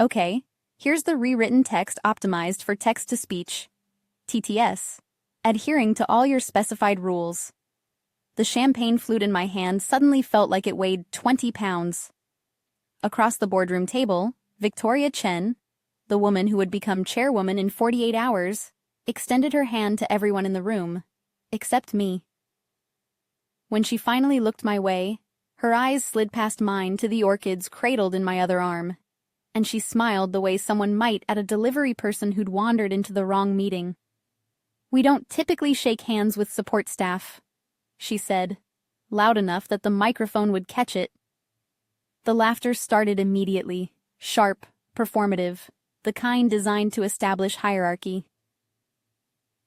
Okay, here's the rewritten text optimized for text-to-speech. TTS. Adhering to all your specified rules. The champagne flute in my hand suddenly felt like it weighed 20 pounds. Across the boardroom table, Victoria Chen, the woman who would become chairwoman in 48 hours, extended her hand to everyone in the room, except me. When she finally looked my way, her eyes slid past mine to the orchids cradled in my other arm, and she smiled the way someone might at a delivery person who'd wandered into the wrong meeting. "We don't typically shake hands with support staff," she said, loud enough that the microphone would catch it. The laughter started immediately, sharp, performative, the kind designed to establish hierarchy.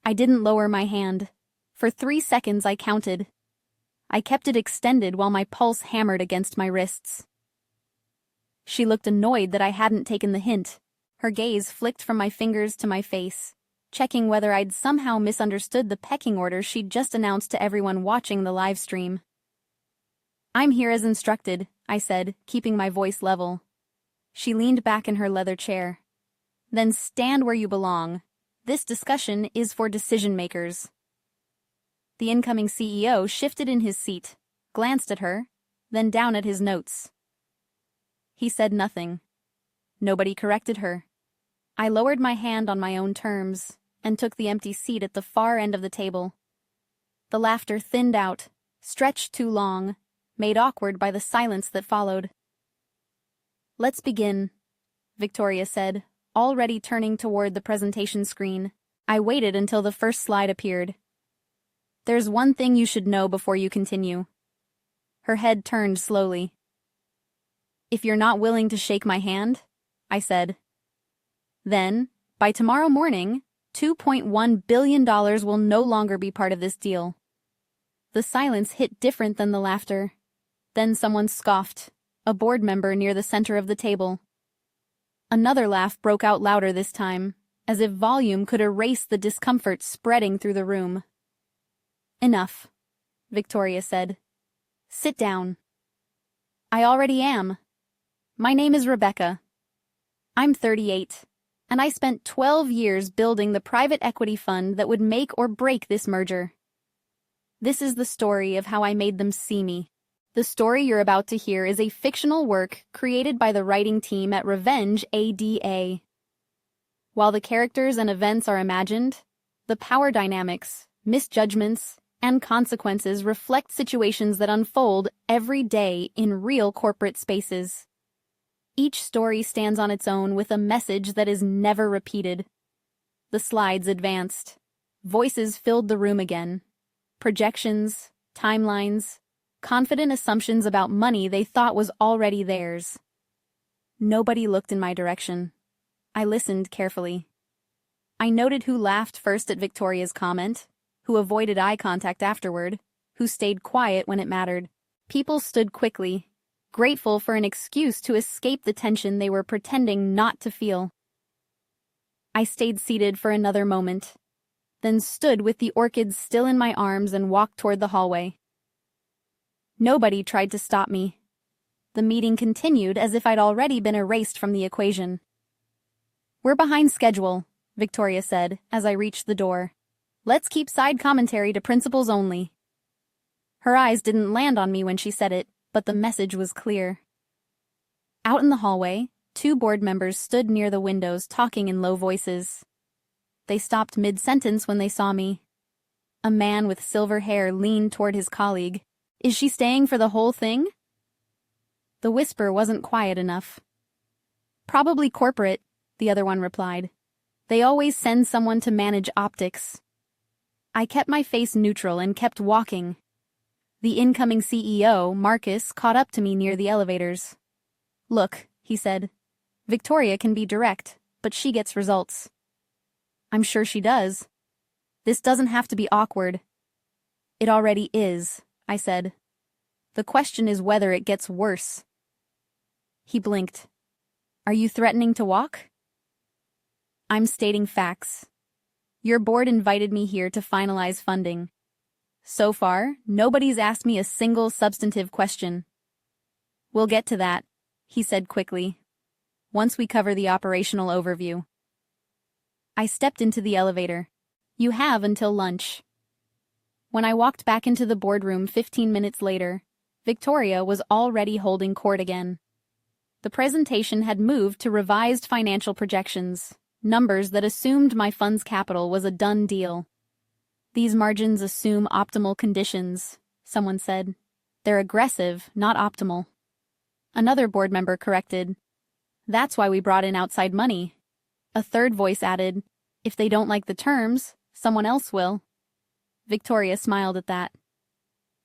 I didn't lower my hand. For 3 seconds I counted. I kept it extended while my pulse hammered against my wrists. She looked annoyed that I hadn't taken the hint. Her gaze flicked from my fingers to my face, checking whether I'd somehow misunderstood the pecking order she'd just announced to everyone watching the live stream. "I'm here as instructed," I said, keeping my voice level. She leaned back in her leather chair. "Then stand where you belong. This discussion is for decision-makers." The incoming CEO shifted in his seat, glanced at her, then down at his notes. He said nothing. Nobody corrected her. I lowered my hand on my own terms and took the empty seat at the far end of the table. The laughter thinned out, stretched too long, made awkward by the silence that followed. "Let's begin," Victoria said, already turning toward the presentation screen. I waited until the first slide appeared. "There's one thing you should know before you continue." Her head turned slowly. "If you're not willing to shake my hand," I said, "then, by tomorrow morning, $2.1 billion will no longer be part of this deal." The silence hit different than the laughter. Then someone scoffed, a board member near the center of the table. Another laugh broke out louder this time, as if volume could erase the discomfort spreading through the room. "Enough," Victoria said. "Sit down." "I already am. My name is Rebecca. I'm 38. And I spent 12 years building the private equity fund that would make or break this merger. This is the story of how I made them see me. The story you're about to hear is a fictional work created by the writing team at Revenge ADA. While the characters and events are imagined, the power dynamics, misjudgments, and consequences reflect situations that unfold every day in real corporate spaces. Each story stands on its own with a message that is never repeated. The slides advanced. Voices filled the room again. Projections, timelines, confident assumptions about money they thought was already theirs. Nobody looked in my direction. I listened carefully. I noted who laughed first at Victoria's comment, who avoided eye contact afterward, who stayed quiet when it mattered. People stood quickly, grateful for an excuse to escape the tension they were pretending not to feel. I stayed seated for another moment, then stood with the orchids still in my arms and walked toward the hallway. Nobody tried to stop me. The meeting continued as if I'd already been erased from the equation. "We're behind schedule," Victoria said as I reached the door. "Let's keep side commentary to principals only." Her eyes didn't land on me when she said it, but the message was clear. Out in the hallway, 2 board members stood near the windows talking in low voices. They stopped mid-sentence when they saw me. A man with silver hair leaned toward his colleague. "Is she staying for the whole thing?" The whisper wasn't quiet enough. "Probably corporate," the other one replied. "They always send someone to manage optics." I kept my face neutral and kept walking. The incoming CEO, Marcus, caught up to me near the elevators. "Look," he said, "Victoria can be direct, but she gets results." "I'm sure she does. This doesn't have to be awkward." "It already is," I said. "The question is whether it gets worse." He blinked. "Are you threatening to walk?" "I'm stating facts. Your board invited me here to finalize funding. So far, nobody's asked me a single substantive question." "We'll get to that," he said quickly. once we cover the operational overview. I stepped into the elevator. You have until lunch. When I walked back into the boardroom 15 minutes later, Victoria was already holding court again. The presentation had moved to revised financial projections, numbers that assumed my fund's capital was a done deal. These margins assume optimal conditions, someone said. They're aggressive, not optimal. Another board member corrected. That's why we brought in outside money. A third voice added, if they don't like the terms, someone else will. Victoria smiled at that.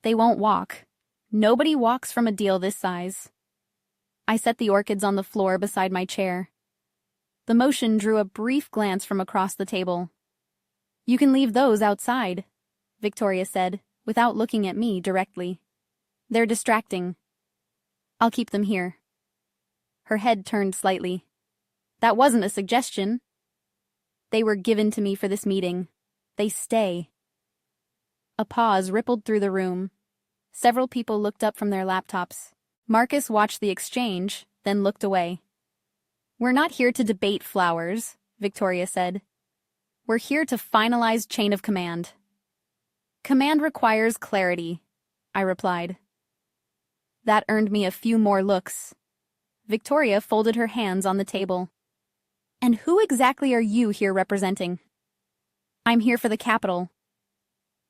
They won't walk. Nobody walks from a deal this size. I set the orchids on the floor beside my chair. The motion drew a brief glance from across the table. You can leave those outside, Victoria said, without looking at me directly. They're distracting. I'll keep them here. Her head turned slightly. That wasn't a suggestion. They were given to me for this meeting. They stay. A pause rippled through the room. Several people looked up from their laptops. Marcus watched the exchange, then looked away. We're not here to debate flowers, Victoria said. We're here to finalize chain of command. Command requires clarity, I replied. That earned me a few more looks. Victoria folded her hands on the table. And who exactly are you here representing? I'm here for the capital.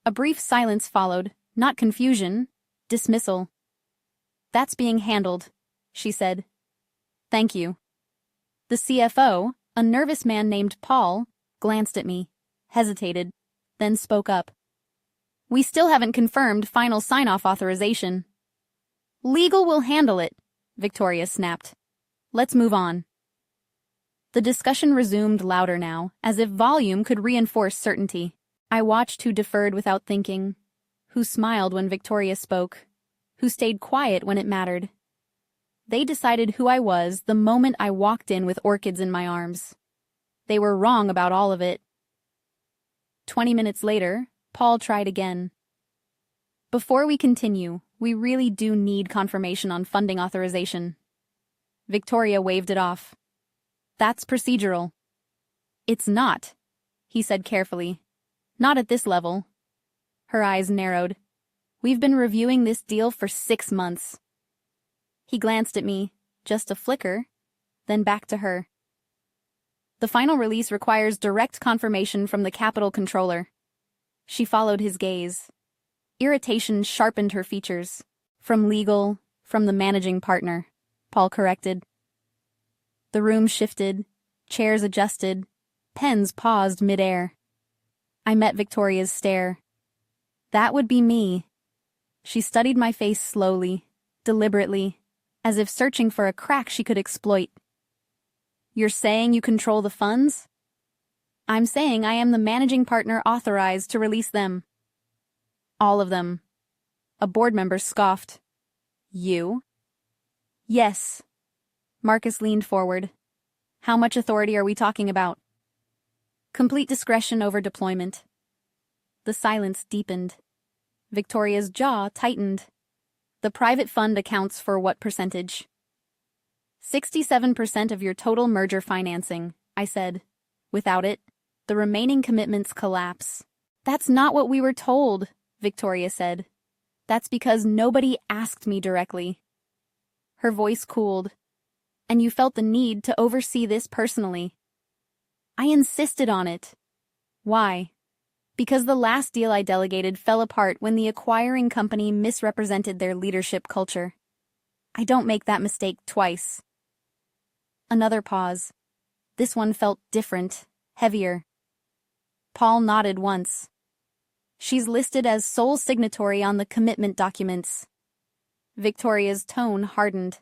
A brief silence followed, not confusion, dismissal. That's being handled, she said. Thank you. The CFO, a nervous man named Paul, glanced at me, hesitated, then spoke up. We still haven't confirmed final sign-off authorization. Legal will handle it, Victoria snapped. Let's move on. The discussion resumed louder now, as if volume could reinforce certainty. I watched who deferred without thinking, who smiled when Victoria spoke, who stayed quiet when it mattered. They decided who I was the moment I walked in with orchids in my arms. They were wrong about all of it. 20 minutes later, Paul tried again. Before we continue, we really do need confirmation on funding authorization. Victoria waved it off. That's procedural. It's not, he said carefully. Not at this level. Her eyes narrowed. We've been reviewing this deal for 6 months. He glanced at me, just a flicker, then back to her. The final release requires direct confirmation from the capital controller. She followed his gaze. Irritation sharpened her features. From legal, from the managing partner, Paul corrected. The room shifted, chairs adjusted, pens paused midair. I met Victoria's stare. That would be me. She studied my face slowly, deliberately, as if searching for a crack she could exploit. You're saying you control the funds? I'm saying I am the managing partner authorized to release them. All of them. A board member scoffed. You? Yes. Marcus leaned forward. How much authority are we talking about? Complete discretion over deployment. The silence deepened. Victoria's jaw tightened. The private fund accounts for what percentage? 67% of your total merger financing, I said. Without it, the remaining commitments collapse. That's not what we were told, Victoria said. That's because nobody asked me directly. Her voice cooled. And you felt the need to oversee this personally. I insisted on it. Why? Because the last deal I delegated fell apart when the acquiring company misrepresented their leadership culture. I don't make that mistake twice. Another pause. This one felt different, heavier. Paul nodded once. She's listed as sole signatory on the commitment documents. Victoria's tone hardened.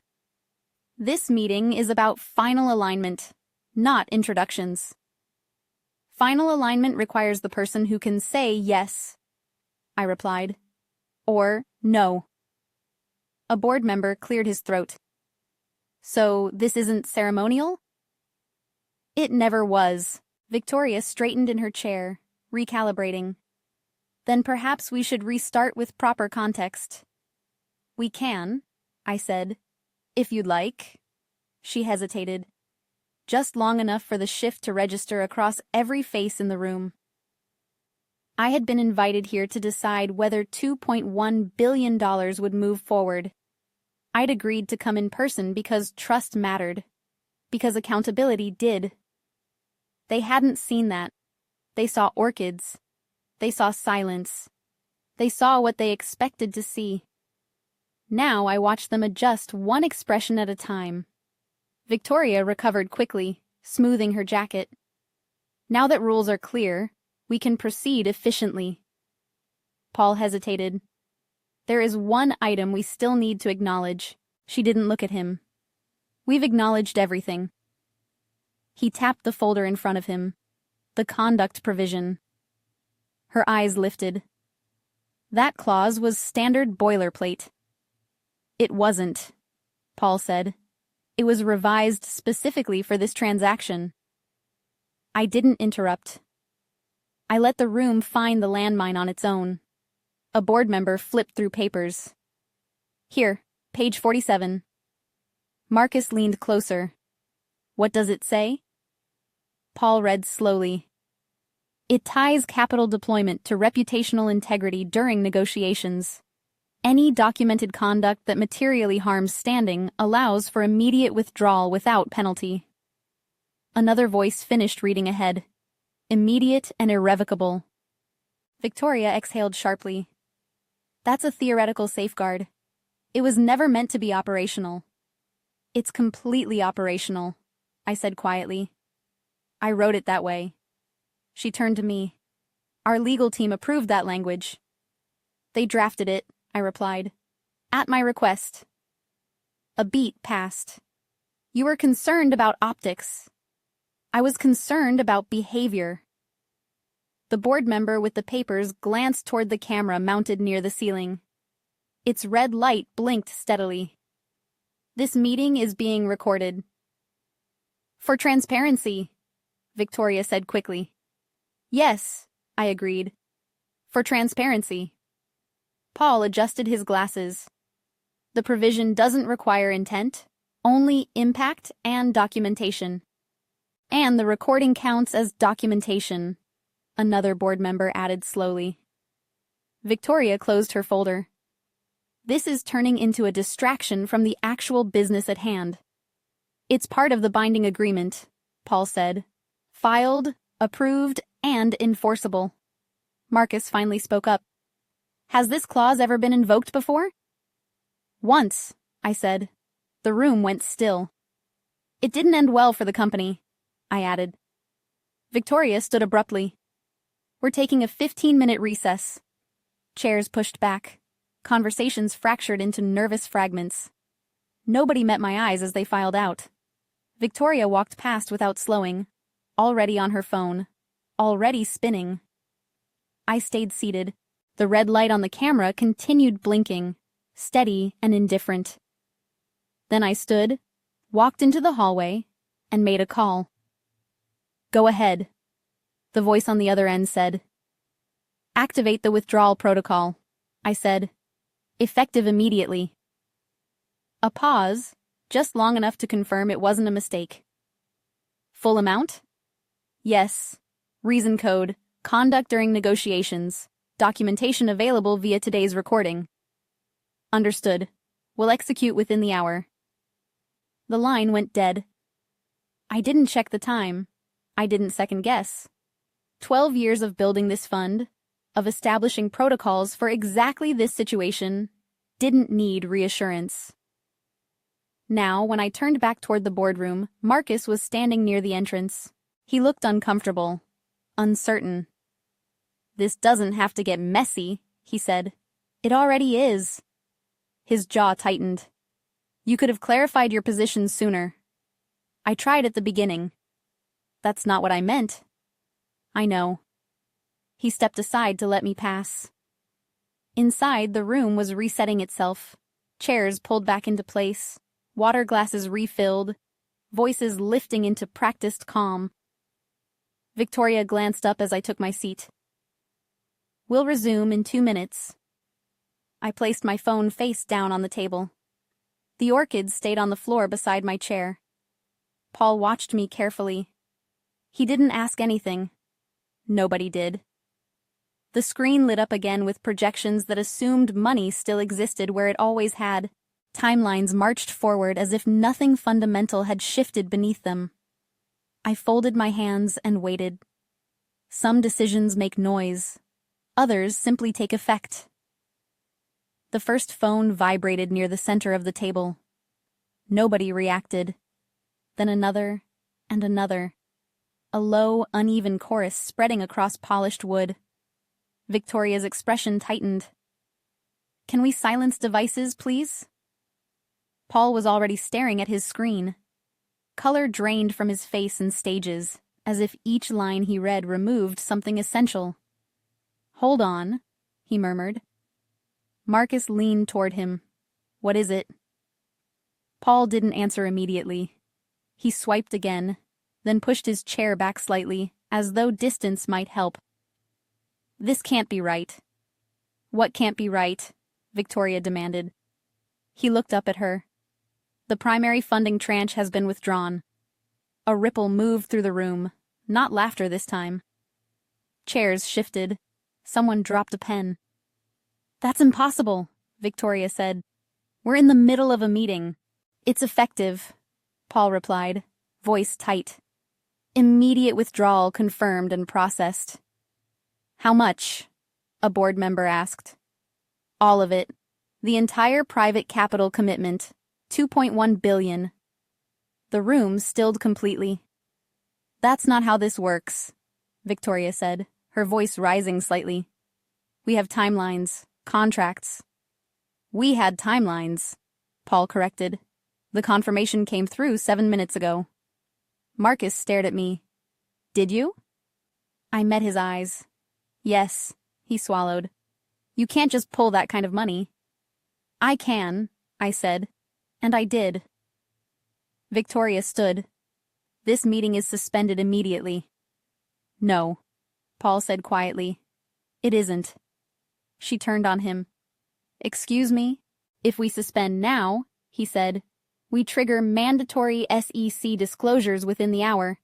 This meeting is about final alignment, not introductions. Final alignment requires the person who can say yes, I replied, or no. A board member cleared his throat. So this isn't ceremonial? It never was. Victoria straightened in her chair, recalibrating. Then perhaps we should restart with proper context. We can, I said. If you'd like. She hesitated. just long enough for the shift to register across every face in the room. I had been invited here to decide whether $2.1 billion would move forward. I'd agreed to come in person because trust mattered, because accountability did. They hadn't seen that. They saw orchids. They saw silence. They saw what they expected to see. Now I watched them adjust one expression at a time. Victoria recovered quickly, smoothing her jacket. Now that rules are clear, we can proceed efficiently. Paul hesitated. There is one item we still need to acknowledge. She didn't look at him. We've acknowledged everything. He tapped the folder in front of him. The conduct provision. Her eyes lifted. That clause was standard boilerplate. It wasn't, Paul said. It was revised specifically for this transaction. I didn't interrupt. I let the room find the landmine on its own. A board member flipped through papers. Here, page 47. Marcus leaned closer. What does it say? Paul read slowly. It ties capital deployment to reputational integrity during negotiations. Any documented conduct that materially harms standing allows for immediate withdrawal without penalty. Another voice finished reading ahead. Immediate and irrevocable. Victoria exhaled sharply. That's a theoretical safeguard. It was never meant to be operational. It's completely operational, I said quietly. I wrote it that way. She turned to me. Our legal team approved that language. They drafted it, I replied. At my request. A beat passed. You were concerned about optics. I was concerned about behavior. The board member with the papers glanced toward the camera mounted near the ceiling. Its red light blinked steadily. This meeting is being recorded. For transparency, Victoria said quickly. Yes, I agreed. For transparency. Paul adjusted his glasses. The provision doesn't require intent, only impact and documentation. And the recording counts as documentation, another board member added slowly. Victoria closed her folder. This is turning into a distraction from the actual business at hand. It's part of the binding agreement, Paul said. Filed, approved, and enforceable. Marcus finally spoke up. Has this clause ever been invoked before? Once, I said. The room went still. It didn't end well for the company, I added. Victoria stood abruptly. We're taking a 15-minute recess. Chairs pushed back. Conversations fractured into nervous fragments. Nobody met my eyes as they filed out. Victoria walked past without slowing, already on her phone, already spinning. I stayed seated. The red light on the camera continued blinking, steady and indifferent. Then I stood, walked into the hallway, and made a call. Go ahead, the voice on the other end said. Activate the withdrawal protocol, I said. Effective immediately. A pause, just long enough to confirm it wasn't a mistake. Full amount? Yes. Reason code, conduct during negotiations, documentation available via today's recording. Understood. We'll execute within the hour. The line went dead. I didn't check the time. I didn't second guess. 12 years of building this fund, of establishing protocols for exactly this situation, didn't need reassurance. Now, when I turned back toward the boardroom, Marcus was standing near the entrance. He looked uncomfortable, uncertain. This doesn't have to get messy, he said. It already is. His jaw tightened. You could have clarified your position sooner. I tried at the beginning. That's not what I meant. I know. He stepped aside to let me pass. Inside, the room was resetting itself. Chairs pulled back into place, water glasses refilled, voices lifting into practiced calm. Victoria glanced up as I took my seat. We'll resume in 2 minutes. I placed my phone face down on the table. The orchids stayed on the floor beside my chair. Paul watched me carefully. He didn't ask anything. Nobody did. The screen lit up again with projections that assumed money still existed where it always had. Timelines marched forward as if nothing fundamental had shifted beneath them. I folded my hands and waited. Some decisions make noise. Others simply take effect. The first phone vibrated near the center of the table. Nobody reacted. Then another and another. A low, uneven chorus spreading across polished wood. Victoria's expression tightened. "Can we silence devices, please?" Paul was already staring at his screen. Color drained from his face in stages, as if each line he read removed something essential. "Hold on," he murmured. Marcus leaned toward him. "What is it?" Paul didn't answer immediately. He swiped again, then pushed his chair back slightly, as though distance might help. "This can't be right." "What can't be right?" Victoria demanded. He looked up at her. "The primary funding tranche has been withdrawn." A ripple moved through the room, not laughter this time. Chairs shifted. Someone dropped a pen. "That's impossible," Victoria said. "We're in the middle of a meeting." "It's effective," Paul replied, voice tight. "Immediate withdrawal confirmed and processed." "How much?" a board member asked. "All of it. The entire private capital commitment. 2.1 billion. The room stilled completely. "That's not how this works," Victoria said, her voice rising slightly. "We have timelines, contracts." "We had timelines," Paul corrected. "The confirmation came through 7 minutes ago." Marcus stared at me. "Did you?" I met his eyes. "Yes," he swallowed. "You can't just pull that kind of money." "I can," I said. And I did. Victoria stood. "This meeting is suspended immediately." "No," Paul said quietly. "It isn't." She turned on him. "Excuse me? If we suspend now," he said, "we trigger mandatory SEC disclosures within the hour.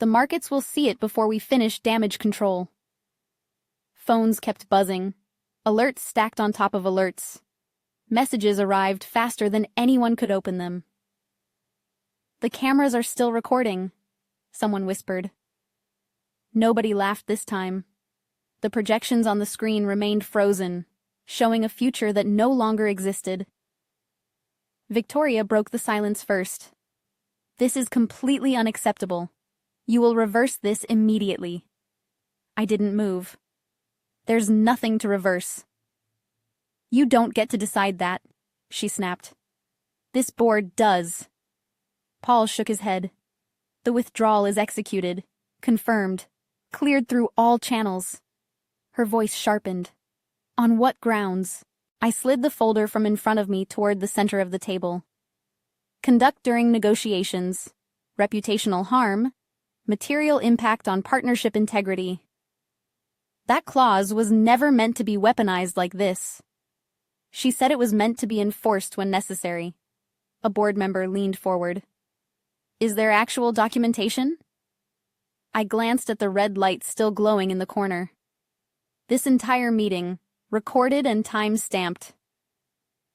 The markets will see it before we finish damage control." Phones kept buzzing. Alerts stacked on top of alerts. Messages arrived faster than anyone could open them. "The cameras are still recording," someone whispered. Nobody laughed this time. The projections on the screen remained frozen, showing a future that no longer existed. Victoria broke the silence first. "This is completely unacceptable. You will reverse this immediately." I didn't move. "There's nothing to reverse." "You don't get to decide that," she snapped. "This board does." Paul shook his head. "The withdrawal is executed, confirmed, cleared through all channels." Her voice sharpened. "On what grounds?" I slid the folder from in front of me toward the center of the table. "Conduct during negotiations, reputational harm, material impact on partnership integrity." That clause was never meant to be weaponized like this. She said it was meant to be enforced when necessary. A board member leaned forward. "Is there actual documentation?" I glanced at the red light still glowing in the corner. "This entire meeting, recorded and time-stamped."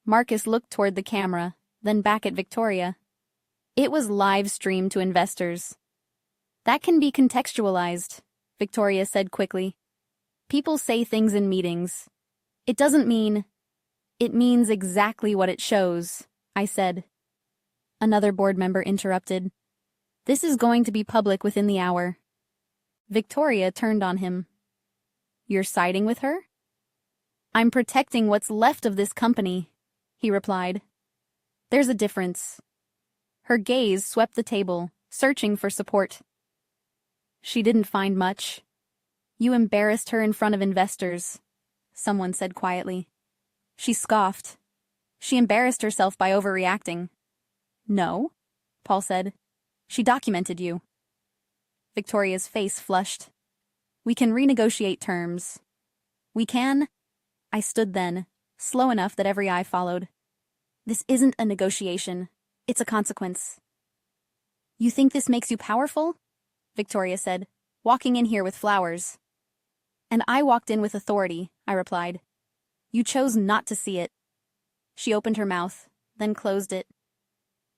Marcus looked toward the camera, then back at Victoria. "It was live-streamed to investors." "That can be contextualized," Victoria said quickly. "People say things in meetings. It doesn't mean..." "It means exactly what it shows," I said. Another board member interrupted. "This is going to be public within the hour." Victoria turned on him. "You're siding with her?" "I'm protecting what's left of this company," he replied. "There's a difference." Her gaze swept the table, searching for support. "She didn't find much." "You embarrassed her in front of investors," someone said quietly. She scoffed. "She embarrassed herself by overreacting." "No," Paul said. "She documented you." Victoria's face flushed. "We can renegotiate terms." "We can?" I stood then, slow enough that every eye followed. "This isn't a negotiation. It's a consequence." You think this makes you powerful? Victoria said, walking in here with flowers. And I walked in with authority, I replied. You chose not to see it. She opened her mouth, then closed it.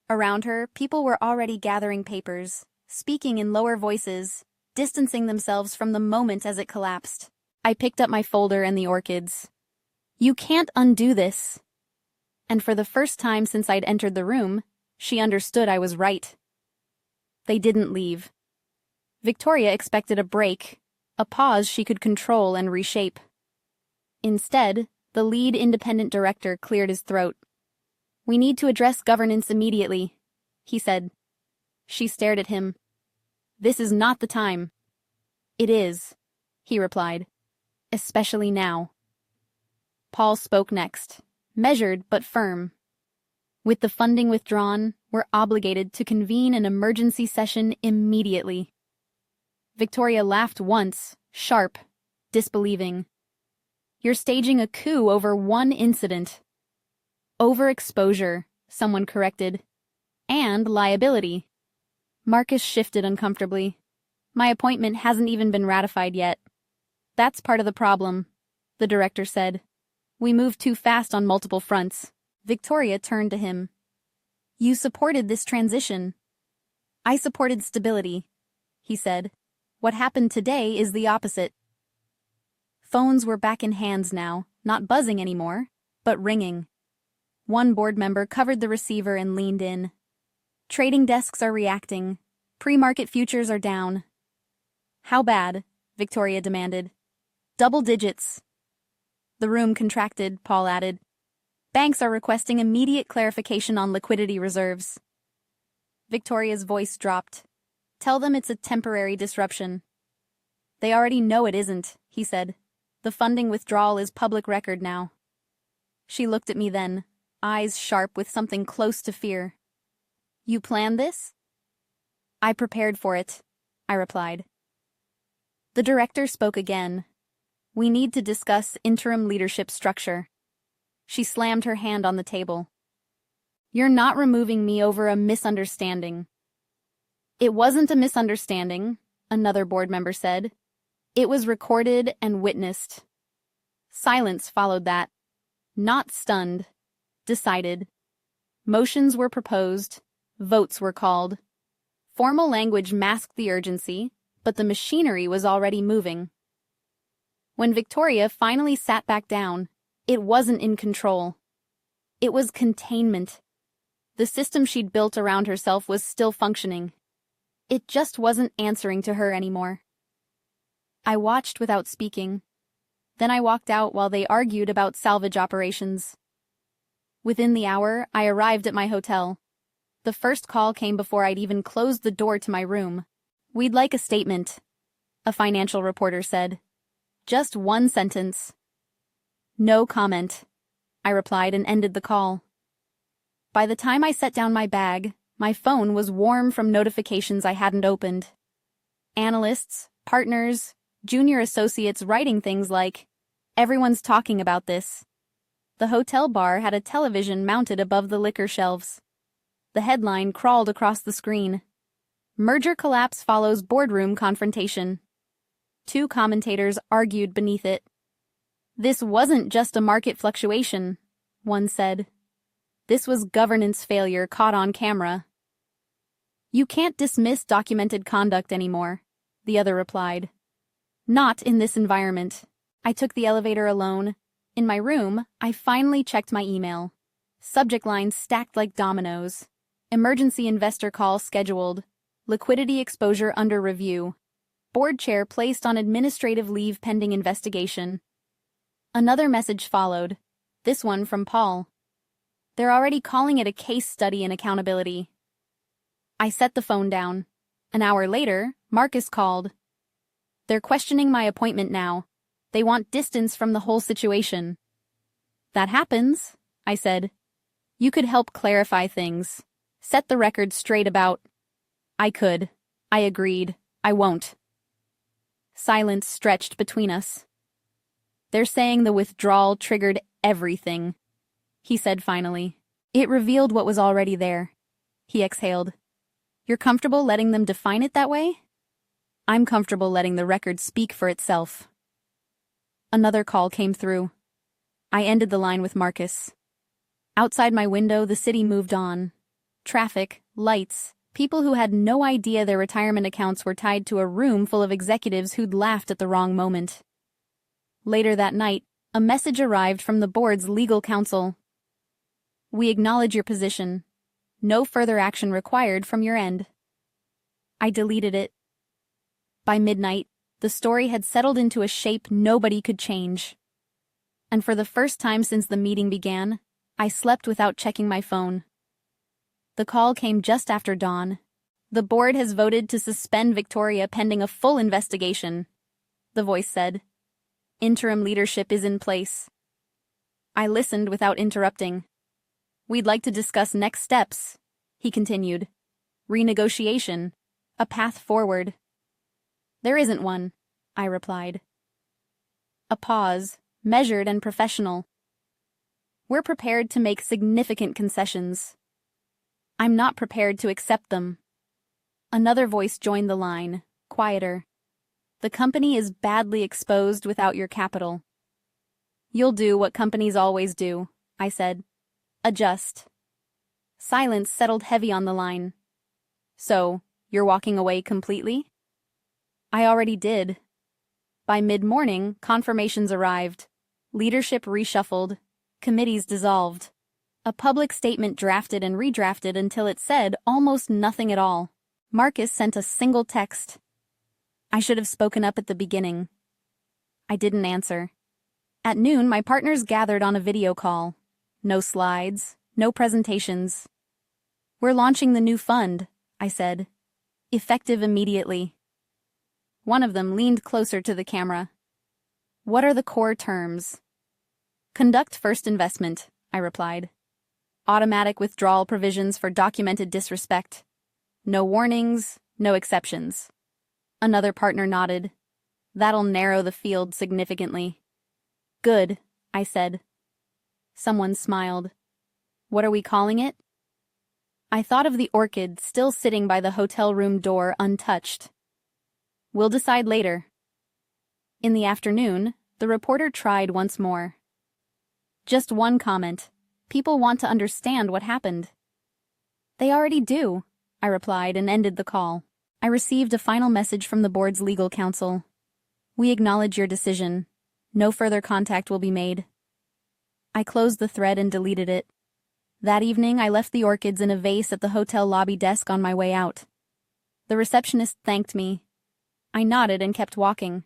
Around her, people were already gathering papers, speaking in lower voices, distancing themselves from the moment as it collapsed. I picked up my folder and the orchids. You can't undo this. And for the first time since I'd entered the room, she understood I was right. They didn't leave. Victoria expected a break, a pause she could control and reshape. Instead, the lead independent director cleared his throat. We need to address governance immediately, he said. She stared at him. This is not the time. It is, he replied. Especially now. Paul spoke next, measured but firm. With the funding withdrawn, we're obligated to convene an emergency session immediately. Victoria laughed once, sharp, disbelieving. You're staging a coup over one incident. Overexposure, someone corrected. And liability. Marcus shifted uncomfortably. My appointment hasn't even been ratified yet. That's part of the problem, the director said. We moved too fast on multiple fronts. Victoria turned to him. You supported this transition. I supported stability, he said. What happened today is the opposite. Phones were back in hands now, not buzzing anymore, but ringing. One board member covered the receiver and leaned in. Trading desks are reacting. Pre-market futures are down. How bad? Victoria demanded. Double digits. The room contracted, Paul added. Banks are requesting immediate clarification on liquidity reserves. Victoria's voice dropped. Tell them it's a temporary disruption. They already know it isn't, he said. The funding withdrawal is public record now. She looked at me then, eyes sharp with something close to fear. You planned this? I prepared for it, I replied. The director spoke again. We need to discuss interim leadership structure. She slammed her hand on the table. You're not removing me over a misunderstanding. It wasn't a misunderstanding, another board member said. It was recorded and witnessed. Silence followed that. Not stunned. Decided. Motions were proposed. Votes were called. Formal language masked the urgency, but the machinery was already moving. When Victoria finally sat back down, it wasn't in control. It was containment. The system she'd built around herself was still functioning. It just wasn't answering to her anymore. I watched without speaking. Then I walked out while they argued about salvage operations. Within the hour, I arrived at my hotel. The first call came before I'd even closed the door to my room. We'd like a statement, a financial reporter said. Just one sentence. No comment, I replied and ended the call. By the time I set down my bag, my phone was warm from notifications I hadn't opened. Analysts, partners, junior associates writing things like, everyone's talking about this. The hotel bar had a television mounted above the liquor shelves. The headline crawled across the screen. Merger collapse follows boardroom confrontation. Two commentators argued beneath it. This wasn't just a market fluctuation, one said. This was governance failure caught on camera. You can't dismiss documented conduct anymore, the other replied. Not in this environment. I took the elevator alone. In my room, I finally checked my email. Subject lines stacked like dominoes. Emergency investor call scheduled. Liquidity exposure under review. Board chair placed on administrative leave pending investigation. Another message followed, this one from Paul. They're already calling it a case study in accountability. I set the phone down. An hour later, Marcus called. They're questioning my appointment now. They want distance from the whole situation. That happens, I said. You could help clarify things. Set the record straight about. I could. I agreed. I won't. Silence stretched between us. They're saying the withdrawal triggered everything, he said finally. It revealed what was already there. He exhaled. You're comfortable letting them define it that way? I'm comfortable letting the record speak for itself. Another call came through. I ended the line with Marcus. Outside my window, the city moved on. Traffic, lights, people who had no idea their retirement accounts were tied to a room full of executives who'd laughed at the wrong moment. Later that night, a message arrived from the board's legal counsel. We acknowledge your position. No further action required from your end. I deleted it. By midnight, the story had settled into a shape nobody could change. And for the first time since the meeting began, I slept without checking my phone. The call came just after dawn. The board has voted to suspend Victoria pending a full investigation, the voice said. Interim leadership is in place. I listened without interrupting. We'd like to discuss next steps, he continued. Renegotiation. A path forward. There isn't one, I replied. A pause, measured and professional. We're prepared to make significant concessions. I'm not prepared to accept them. Another voice joined the line, quieter. The company is badly exposed without your capital. You'll do what companies always do, I said. Adjust. Silence settled heavy on the line. So, you're walking away completely? I already did. By mid-morning, confirmations arrived. Leadership reshuffled. Committees dissolved. A public statement drafted and redrafted until it said almost nothing at all. Marcus sent a single text. I should have spoken up at the beginning. I didn't answer. At noon, my partners gathered on a video call. No slides, no presentations. We're launching the new fund, I said. Effective immediately. One of them leaned closer to the camera. What are the core terms? Conduct first investment, I replied. Automatic withdrawal provisions for documented disrespect. No warnings, no exceptions. Another partner nodded. That'll narrow the field significantly. Good, I said. Someone smiled. What are we calling it? I thought of the orchid still sitting by the hotel room door untouched. We'll decide later. In the afternoon, the reporter tried once more. Just one comment. People want to understand what happened. They already do, I replied and ended the call. I received a final message from the board's legal counsel. We acknowledge your decision. No further contact will be made. I closed the thread and deleted it. That evening, I left the orchids in a vase at the hotel lobby desk on my way out. The receptionist thanked me. I nodded and kept walking.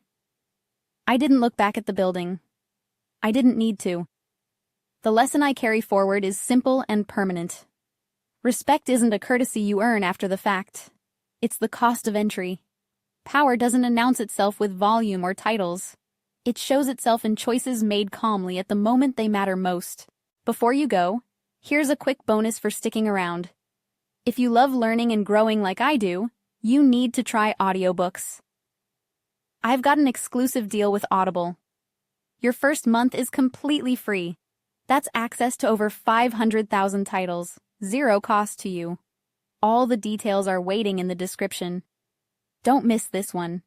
I didn't look back at the building. I didn't need to. The lesson I carry forward is simple and permanent. Respect isn't a courtesy you earn after the fact. It's the cost of entry. Power doesn't announce itself with volume or titles. It shows itself in choices made calmly at the moment they matter most. Before you go, here's a quick bonus for sticking around. If you love learning and growing like I do, you need to try audiobooks. I've got an exclusive deal with Audible. Your first month is completely free. That's access to over 500,000 titles, zero cost to you. All the details are waiting in the description. Don't miss this one.